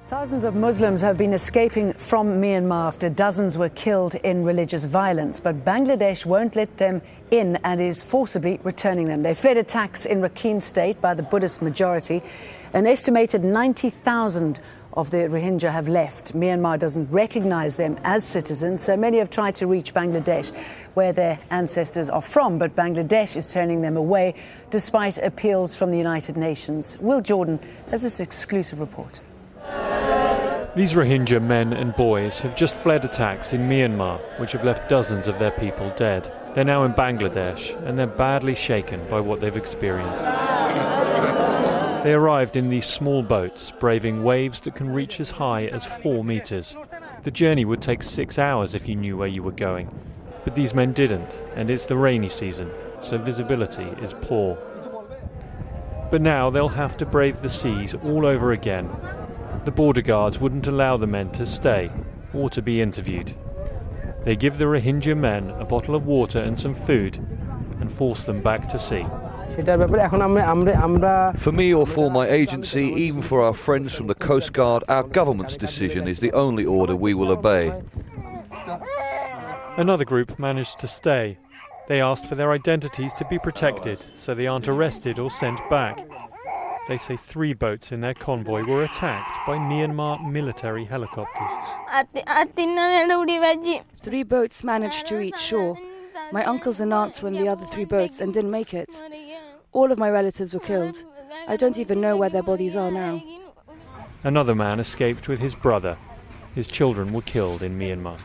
Thousands of Muslims have been escaping from Myanmar after dozens were killed in religious violence, but Bangladesh won't let them in and is forcibly returning them. They fled attacks in Rakhine State by the Buddhist majority. An estimated 90,000 of the Rohingya have left. Myanmar doesn't recognize them as citizens, so many have tried to reach Bangladesh, where their ancestors are from, but Bangladesh is turning them away despite appeals from the United Nations. Will Jordan has this exclusive report. These Rohingya men and boys have just fled attacks in Myanmar, which have left dozens of their people dead. They're now in Bangladesh, and they're badly shaken by what they've experienced. They arrived in these small boats, braving waves that can reach as high as 4 meters. The journey would take 6 hours if you knew where you were going. But these men didn't, and it's the rainy season, so visibility is poor. But now they'll have to brave the seas all over again. The border guards wouldn't allow the men to stay or to be interviewed. They give the Rohingya men a bottle of water and some food and force them back to sea. For me or for my agency, even for our friends from the Coast Guard, our government's decision is the only order we will obey. Another group managed to stay. They asked for their identities to be protected so they aren't arrested or sent back. They say 3 boats in their convoy were attacked by Myanmar military helicopters. 3 boats managed to reach shore. My uncles and aunts were in the other 3 boats and didn't make it. All of my relatives were killed. I don't even know where their bodies are now. Another man escaped with his brother. His children were killed in Myanmar.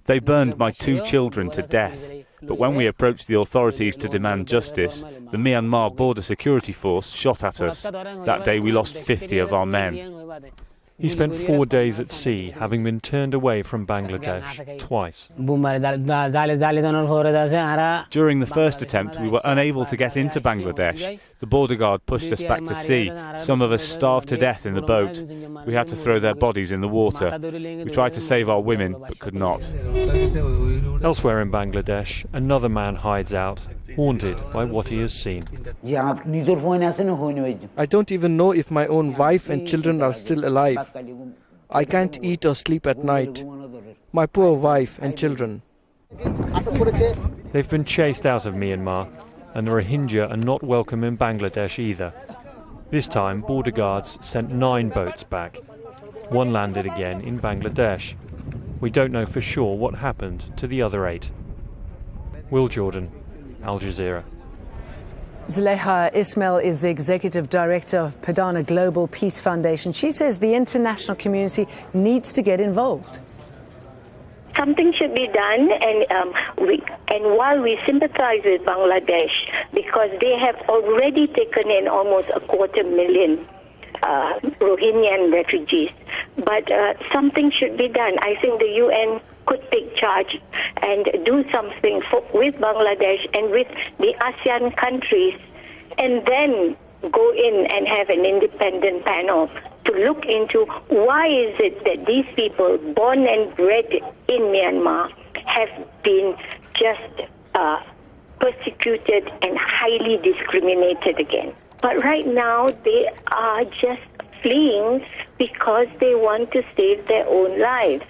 They burned my 2 children to death, but when we approached the authorities to demand justice, the Myanmar Border Security Force shot at us. That day we lost 50 of our men. He spent 4 days at sea, having been turned away from Bangladesh twice. During the first attempt, we were unable to get into Bangladesh. The border guard pushed us back to sea. Some of us starved to death in the boat. We had to throw their bodies in the water. We tried to save our women, but could not. Elsewhere in Bangladesh, another man hides out, haunted by what he has seen. I don't even know if my own wife and children are still alive. I can't eat or sleep at night. My poor wife and children. They've been chased out of Myanmar, and the Rohingya are not welcome in Bangladesh either. This time, border guards sent 9 boats back. 1 landed again in Bangladesh. We don't know for sure what happened to the other 8. Will Jordan, Al Jazeera. Zulekha Ismail is the executive director of Padana Global Peace Foundation. She says the international community needs to get involved. Something should be done, and while we sympathize with Bangladesh, because they have already taken in almost 250,000 Rohingya refugees, but something should be done. I think the UN could take charge and do something with Bangladesh and with the ASEAN countries, and then go in and have an independent panel to look into why is it that these people born and bred in Myanmar have been just persecuted and highly discriminated against. But right now they are just fleeing because they want to save their own lives.